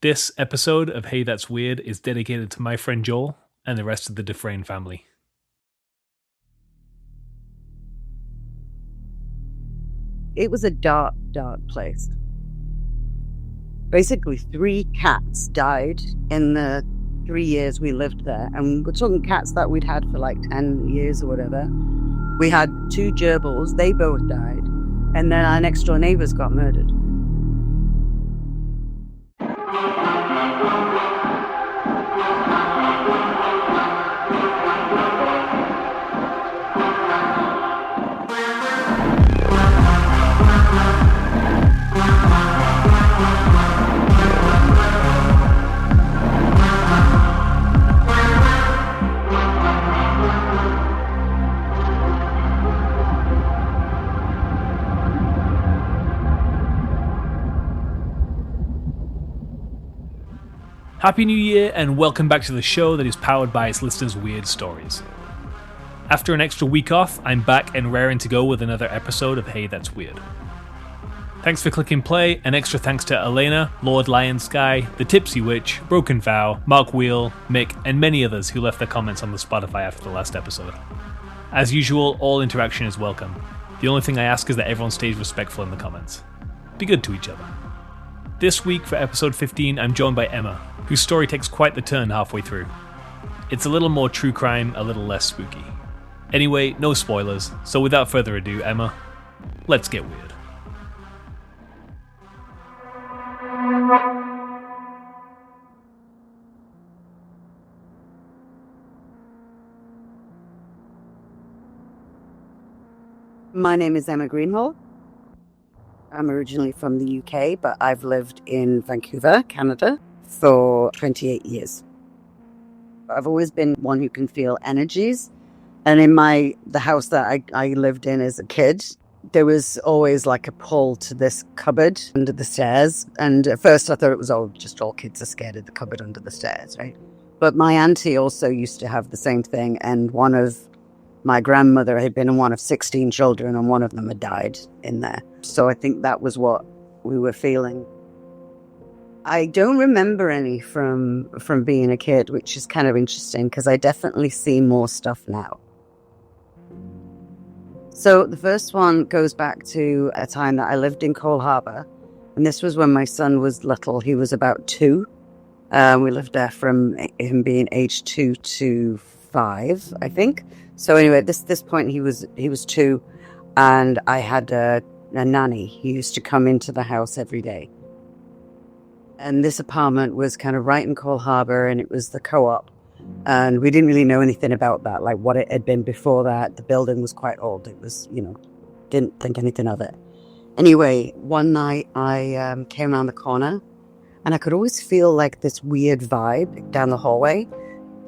This episode of Hey That's Weird is dedicated to my friend Joel and the rest of the Dufresne family. It was a dark, dark place. Basically, 3 cats died in the 3 years we lived there. And we're talking cats that we'd had for like 10 years or whatever. We had 2 gerbils, they both died. And then our next door neighbours got murdered. Happy New Year and welcome back to the show that is powered by its listeners' weird stories. After an extra week off, I'm back and raring to go with another episode of Hey That's Weird. Thanks for clicking play, and extra thanks to Elena, Lord Lion Sky, The Tipsy Witch, Broken Vow, Mark Wheel, Mick, and many others who left their comments on the Spotify after the last episode. As usual, all interaction is welcome. The only thing I ask is that everyone stays respectful in the comments. Be good to each other. This week for episode 15, I'm joined by Emma, whose story takes quite the turn halfway through. It's a little more true crime, a little less spooky. Anyway, no spoilers, so without further ado, Emma, let's get weird. My name is Emma Greenhall. I'm originally from the UK, but I've lived in Vancouver, Canada, for 28 years. I've always been one who can feel energies. And in the house that I lived in as a kid, there was always like a pull to this cupboard under the stairs. And at first I thought it was just all kids are scared of the cupboard under the stairs, right? But my auntie also used to have the same thing. And my grandmother had been one of 16 children, and one of them had died in there. So I think that was what we were feeling. I don't remember any from being a kid, which is kind of interesting because I definitely see more stuff now. So the first one goes back to a time that I lived in Cole Harbour, and this was when my son was little. He was about 2. We lived there from him being age 2 to 5, I think. So anyway, at this point he was 2, and I had a nanny who used to come into the house every day. And this apartment was kind of right in Cole Harbour, and it was the co-op. And we didn't really know anything about that, like what it had been before that. The building was quite old. It was, didn't think anything of it. Anyway, one night I came around the corner, and I could always feel like this weird vibe down the hallway.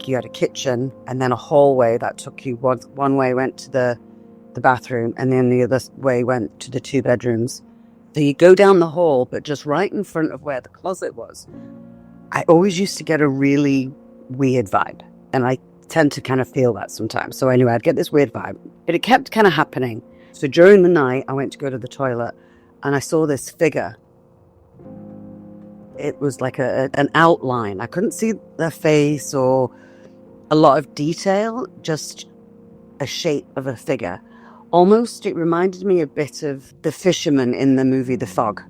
You had a kitchen and then a hallway that took you one way went to the bathroom, and then the other way went to the 2 bedrooms. So you go down the hall, but just right in front of where the closet was, I always used to get a really weird vibe, and I tend to kind of feel that sometimes. So anyway, I'd get this weird vibe, but it kept kind of happening. So during the night, I went to go to the toilet, and I saw this figure. It was like an outline. I couldn't see their face or a lot of detail, just a shape of a figure. Almost, it reminded me a bit of the fisherman in the movie The Fog.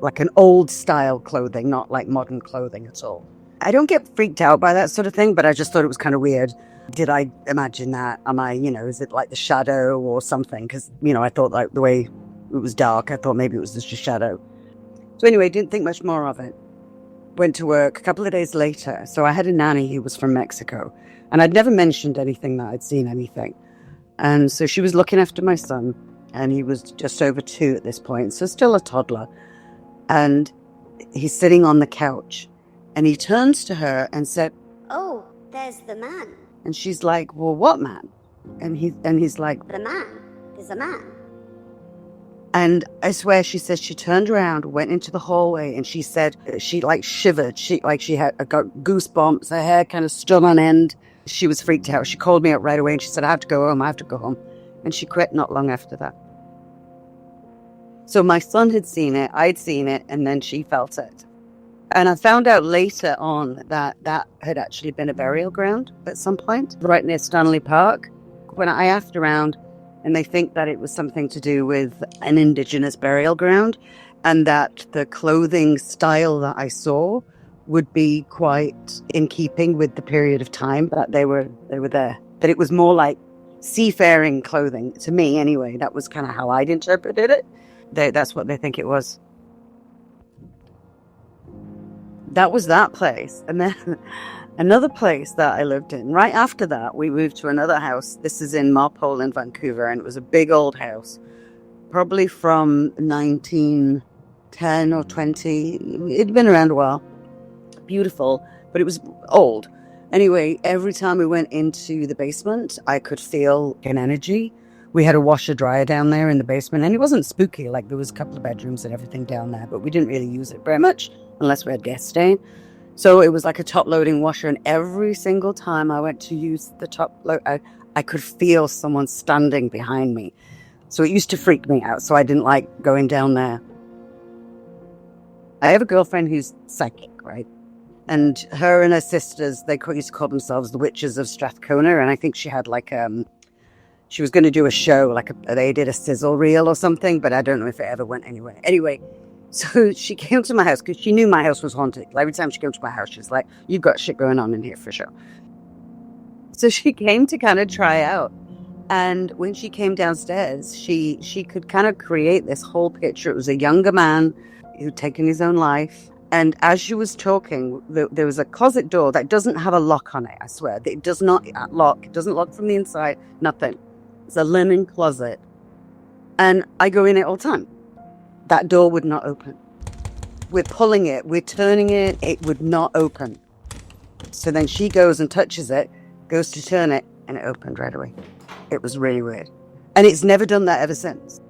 Like an old style clothing, not like modern clothing at all. I don't get freaked out by that sort of thing, but I just thought it was kind of weird. Did I imagine that? Am I, is it like the shadow or something? Because, I thought like the way it was dark, I thought maybe it was just a shadow. So anyway, didn't think much more of it. Went to work a couple of days later. So I had a nanny who was from Mexico, and I'd never mentioned anything that I'd seen anything. And so she was looking after my son, and he was just over 2 at this point, so still a toddler. And he's sitting on the couch, and he turns to her and said, "Oh, there's the man." And she's like, "Well, what man?" And he's like, "The man. There's a man." And I swear, she said she turned around, went into the hallway, and she said she like shivered. She had got goosebumps. Her hair kind of stood on end. She was freaked out. She called me up right away, and she said, I have to go home. And she quit not long after that. So my son had seen it, I'd seen it, and then she felt it. And I found out later on that that had actually been a burial ground at some point, right near Stanley Park. When I asked around, and they think that it was something to do with an Indigenous burial ground, and that the clothing style that I saw would be quite in keeping with the period of time that they were there. That it was more like seafaring clothing, to me anyway. That was kind of how I'd interpreted it. That's what they think it was. That was that place. And then another place that I lived in, right after that, we moved to another house. This is in Marpole in Vancouver, and it was a big old house, probably from 1910 or 20. It'd been around a while. Beautiful, but it was old. Anyway, every time we went into the basement, I could feel an energy. We had a washer dryer down there in the basement, and it wasn't spooky. Like, there was a couple of bedrooms and everything down there, but we didn't really use it very much unless we had guests staying. So it was like a top-loading washer, and every single time I went to use the top load, I could feel someone standing behind me. So it used to freak me out, so I didn't like going down there. I have a girlfriend who's psychic, right? And her and her sisters, they used to call themselves the Witches of Strathcona, and I think she had like she was going to do a show, they did a sizzle reel or something, but I don't know if it ever went anywhere. Anyway, so she came to my house because she knew my house was haunted. Every time she came to my house, she's like, "You've got shit going on in here for sure." So she came to kind of try out. And when she came downstairs, she could kind of create this whole picture. It was a younger man who'd taken his own life. And as she was talking, there was a closet door that doesn't have a lock on it, I swear. It does not lock. It doesn't lock from the inside, nothing. It's a linen closet. And I go in it all the time. That door would not open. We're pulling it, we're turning it, it would not open. So then she goes and touches it, goes to turn it, and it opened right away. It was really weird. And it's never done that ever since.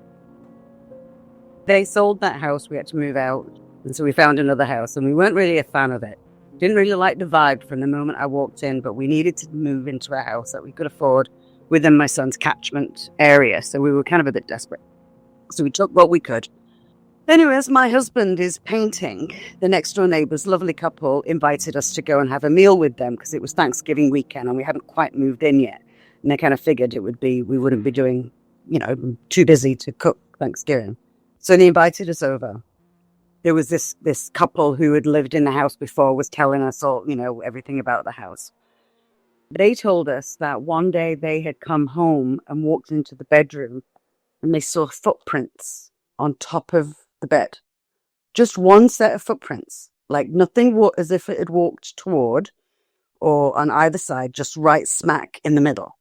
They sold that house, we had to move out. And so we found another house, and we weren't really a fan of it. Didn't really like the vibe from the moment I walked in, but we needed to move into a house that we could afford within my son's catchment area. So we were kind of a bit desperate. So we took what we could. Anyways, my husband is painting. The next door neighbours, lovely couple, invited us to go and have a meal with them because it was Thanksgiving weekend and we hadn't quite moved in yet. And they kind of figured we wouldn't be doing, too busy to cook Thanksgiving. So they invited us over. There was this couple who had lived in the house before, was telling us all, everything about the house. They told us that one day they had come home and walked into the bedroom and they saw footprints on top of the bed. Just one set of footprints, like nothing as if it had walked toward or on either side, just right smack in the middle.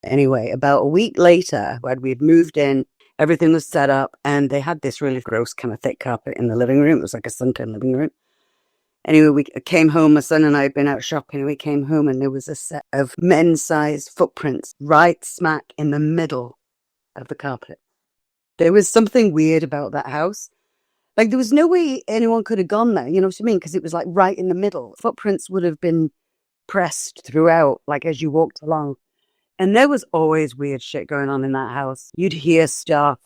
Anyway, about a week later, when we'd moved in, everything was set up, and they had this really gross kind of thick carpet in the living room. It was like a sunken living room. Anyway, we came home, my son and I had been out shopping, and we came home, and there was a set of men's-sized footprints right smack in the middle of the carpet. There was something weird about that house. Like, there was no way anyone could have gone there, you know what I mean? Because it was, like, right in the middle. Footprints would have been pressed throughout, like, as you walked along. And there was always weird shit going on in that house. You'd hear stuff.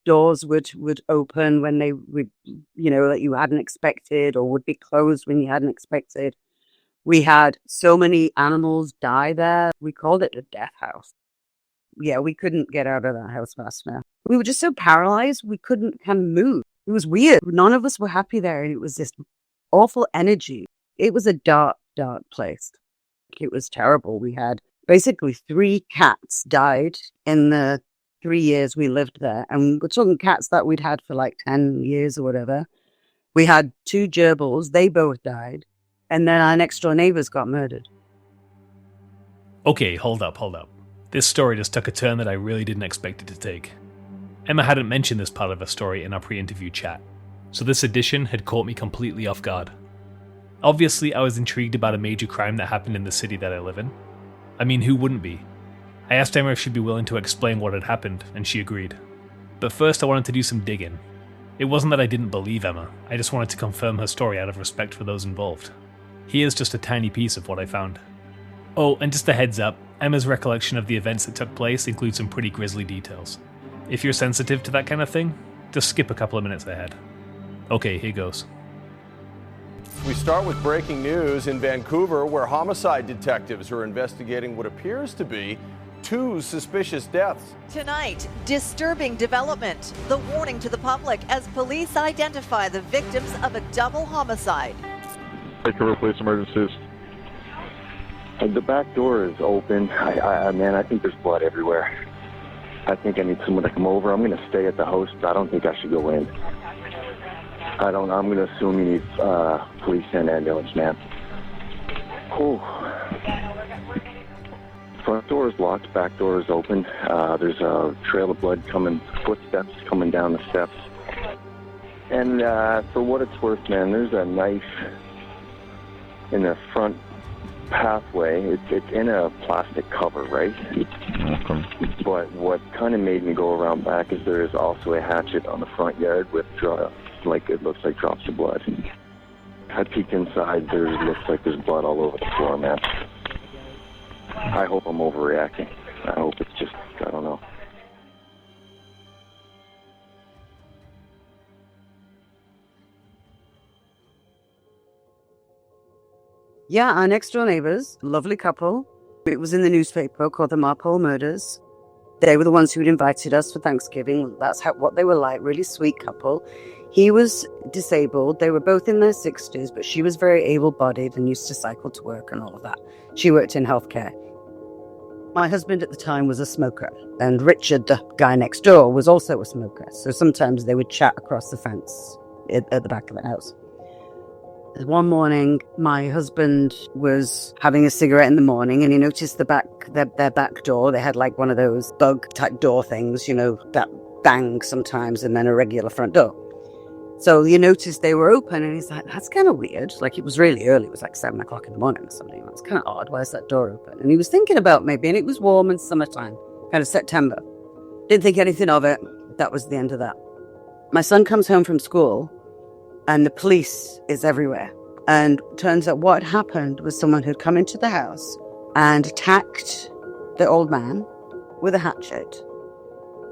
Doors would open when they would, that you hadn't expected, or would be closed when you hadn't expected. We had so many animals die there. We called it the death house. Yeah, we couldn't get out of that house fast enough. We were just so paralyzed, we couldn't kind of move. It was weird. None of us were happy there, and it was this awful energy. It was a dark, dark place. It was terrible. We had basically 3 cats died in the 3 years we lived there. And we're talking cats that we'd had for like 10 years or whatever. We had 2 gerbils. They both died. And then our next door neighbours got murdered. Okay, hold up. This story just took a turn that I really didn't expect it to take. Emma hadn't mentioned this part of her story in our pre-interview chat, so this addition had caught me completely off guard. Obviously, I was intrigued about a major crime that happened in the city that I live in. I mean, who wouldn't be? I asked Emma if she'd be willing to explain what had happened, and she agreed. But first I wanted to do some digging. It wasn't that I didn't believe Emma, I just wanted to confirm her story out of respect for those involved. Here's just a tiny piece of what I found. Oh, and just a heads up, Emma's recollection of the events that took place includes some pretty grisly details. If you're sensitive to that kind of thing, just skip a couple of minutes ahead. Okay, here goes. We start with breaking news in Vancouver, where homicide detectives are investigating what appears to be 2 suspicious deaths. Tonight, disturbing development. The warning to the public as police identify the victims of a double homicide. Vancouver Police Emergencies. The back door is open. I think there's blood everywhere. I think I need someone to come over. I'm going to stay at the house, but I don't think I should go in. I'm going to assume you need police and ambulance, man. Oh. Front door is locked, back door is open. There's a trail of blood coming, footsteps coming down the steps. And for what it's worth, man, there's a knife in the front pathway. It's in a plastic cover, right? Okay. But what kind of made me go around back is there is also a hatchet on the front yard with it looks like drops of blood. I peeked inside. There looks like there's blood all over the floor, man. I hope I'm overreacting. I hope it's just, I don't know. Yeah, our next door neighbours, lovely couple. It was in the newspaper, called the Marpole Murders. They were the ones who'd invited us for Thanksgiving. That's what they were like, really sweet couple. He was disabled. They were both in their 60s, but she was very able-bodied and used to cycle to work and all of that. She worked in healthcare. My husband at the time was a smoker, and Richard, the guy next door, was also a smoker. So sometimes they would chat across the fence at the back of the house. One morning, my husband was having a cigarette in the morning, and he noticed their back door. They had like one of those bug-type door things, that bang sometimes, and then a regular front door. So you noticed they were open, and he's like, that's kind of weird. Like, it was really early. It was like 7 o'clock in the morning or something. It's kind of odd. Why is that door open? And he was thinking about maybe, and it was warm and summertime, kind of September. Didn't think anything of it. That was the end of that. My son comes home from school, and the police is everywhere. And turns out what had happened was someone had come into the house and attacked the old man with a hatchet.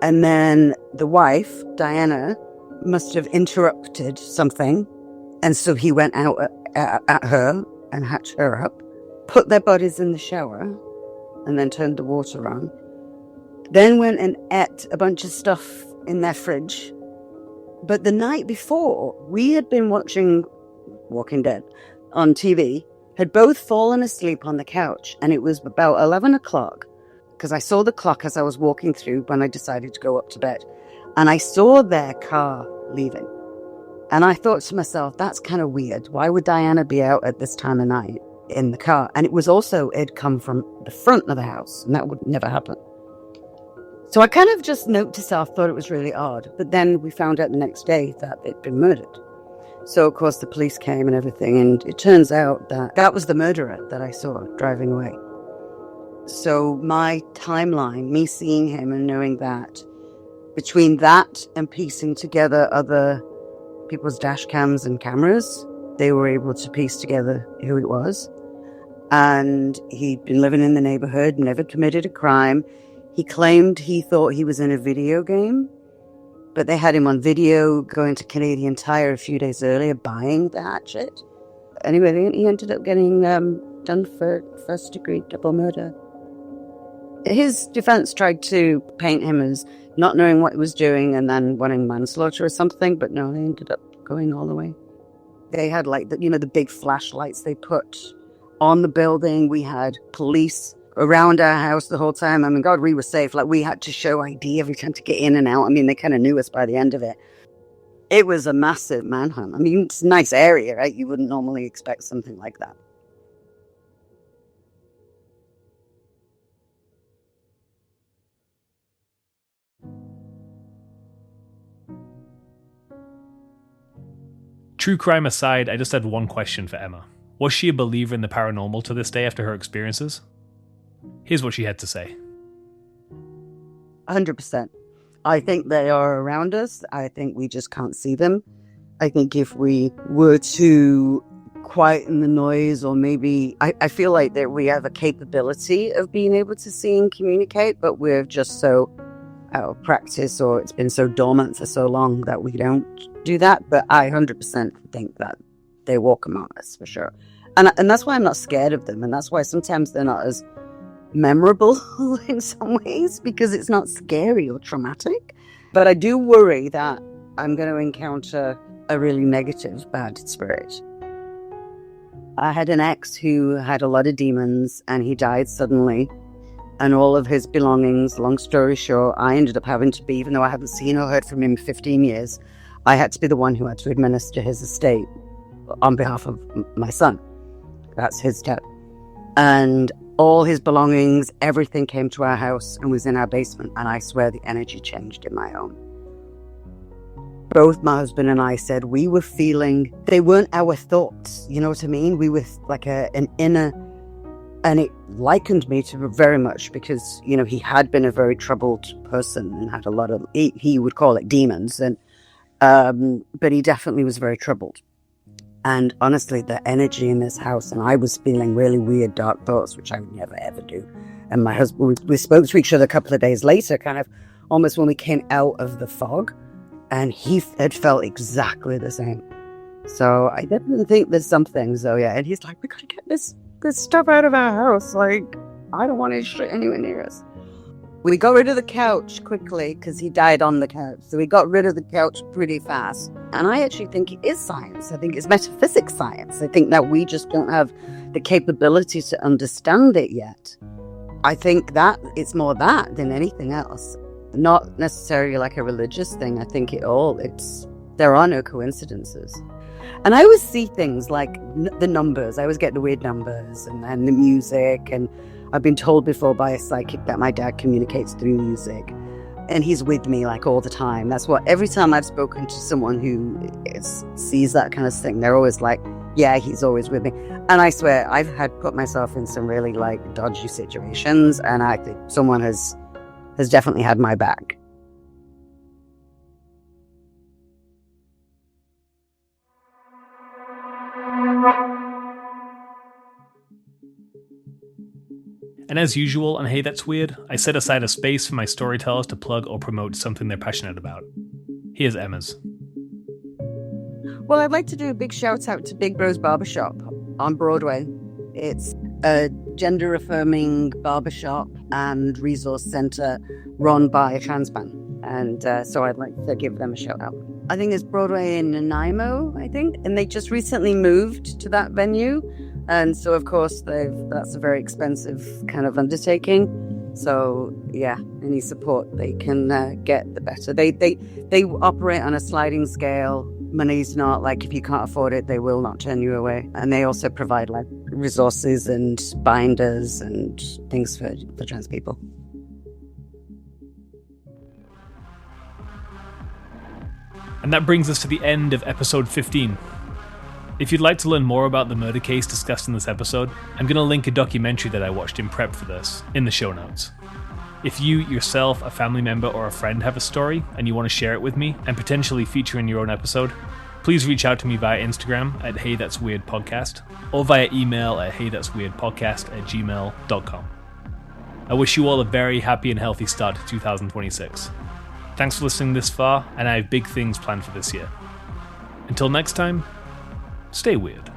And then the wife, Diana, must have interrupted something. And so he went out at her and hatched her up, put their bodies in the shower, and then turned the water on. Then went and ate a bunch of stuff in their fridge. But the night before, we had been watching Walking Dead on TV, had both fallen asleep on the couch, and it was about 11 o'clock, because I saw the clock as I was walking through when I decided to go up to bed, and I saw their car leaving. And I thought to myself, that's kind of weird. Why would Diana be out at this time of night in the car? And it'd come from the front of the house, and that would never happen. So I kind of just note to self, thought it was really odd. But then we found out the next day that they'd been murdered. So, of course, the police came and everything. And it turns out that was the murderer that I saw driving away. So my timeline, me seeing him and knowing that, between that and piecing together other people's dash cams and cameras, they were able to piece together who it was. And he'd been living in the neighborhood, never committed a crime. He claimed he thought he was in a video game, but they had him on video going to Canadian Tire a few days earlier, buying the hatchet. Anyway, he ended up getting done for first-degree double murder. His defense tried to paint him as not knowing what he was doing and then wanting manslaughter or something, but no, they ended up going all the way. They had the big flashlights they put on the building. We had police around our house the whole time. I mean, God, we were safe. Like, we had to show ID every time to get in and out. I mean, they kind of knew us by the end of it. It was a massive manhunt. I mean, it's a nice area, right? You wouldn't normally expect something like that. True crime aside, I just had one question for Emma. Was she a believer in the paranormal to this day after her experiences? Here's what she had to say. 100%. I think they are around us. I think we just can't see them. I think if we were to quieten the noise, or maybe I feel like that we have a capability of being able to see and communicate, but we're just so out of practice, or it's been so dormant for so long that we don't do that. But I 100% think that they walk among us for sure. And that's why I'm not scared of them. And that's why sometimes they're not as memorable in some ways, because it's not scary or traumatic. But I do worry that I'm going to encounter a really negative, bad spirit. I had an ex who had a lot of demons and he died suddenly. And all of his belongings, long story short, I ended up having to be, even though I hadn't seen or heard from him in 15 years, I had to be the one who had to administer his estate on behalf of my son. That's his debt. And all his belongings, everything came to our house and was in our basement. And I swear the energy changed in my home. Both my husband and I said we were feeling, they weren't our thoughts, you know what I mean? We were like an inner, and it likened me to very much because, you know, he had been a very troubled person and had a lot of, he would call it demons, and but he definitely was very troubled. And honestly, the energy in this house, and I was feeling really weird, dark thoughts, which I would never, ever do. And my husband, we spoke to each other a couple of days later, kind of almost when we came out of the fog, and he had felt exactly the same. So I definitely think there's something. So yeah, and he's like, we gotta get this stuff out of our house. Like, I don't want his shit anywhere near us. We got rid of the couch quickly because he died on the couch. So we got rid of the couch pretty fast. And I actually think it is science. I think it's metaphysics science. I think that we just don't have the capability to understand it yet. I think that it's more that than anything else. Not necessarily like a religious thing. I think there are no coincidences. And I always see things like the numbers. I always get the weird numbers and the music. And I've been told before by a psychic that my dad communicates through music. And he's with me like all the time. That's what, every time I've spoken to someone who sees that kind of thing, they're always like, yeah, he's always with me. And I swear, I've had put myself in some really like dodgy situations. And I think someone has definitely had my back. And as usual on Hey That's Weird, I set aside a space for my storytellers to plug or promote something they're passionate about. Here's Emma's. Well, I'd like to do a big shout out to Big Bro's Barbershop on Broadway. It's a gender-affirming barbershop and resource centre run by a trans man. And so I'd like to give them a shout out. I think it's Broadway in Nanaimo, I think. And they just recently moved to that venue. And so, of course, that's a very expensive kind of undertaking. So, yeah, any support they can get, the better. They operate on a sliding scale. Money's not like, if you can't afford it, they will not turn you away. And they also provide like resources and binders and things for trans people. And that brings us to the end of episode 15. If you'd like to learn more about the murder case discussed in this episode, I'm going to link a documentary that I watched in prep for this in the show notes. If you, yourself, a family member, or a friend have a story and you want to share it with me and potentially feature in your own episode, please reach out to me via Instagram at Hey That's Weird Podcast or via email at heythat'sweirdpodcast@gmail.com. I wish you all a very happy and healthy start to 2026. Thanks for listening this far, and I have big things planned for this year. Until next time, stay weird.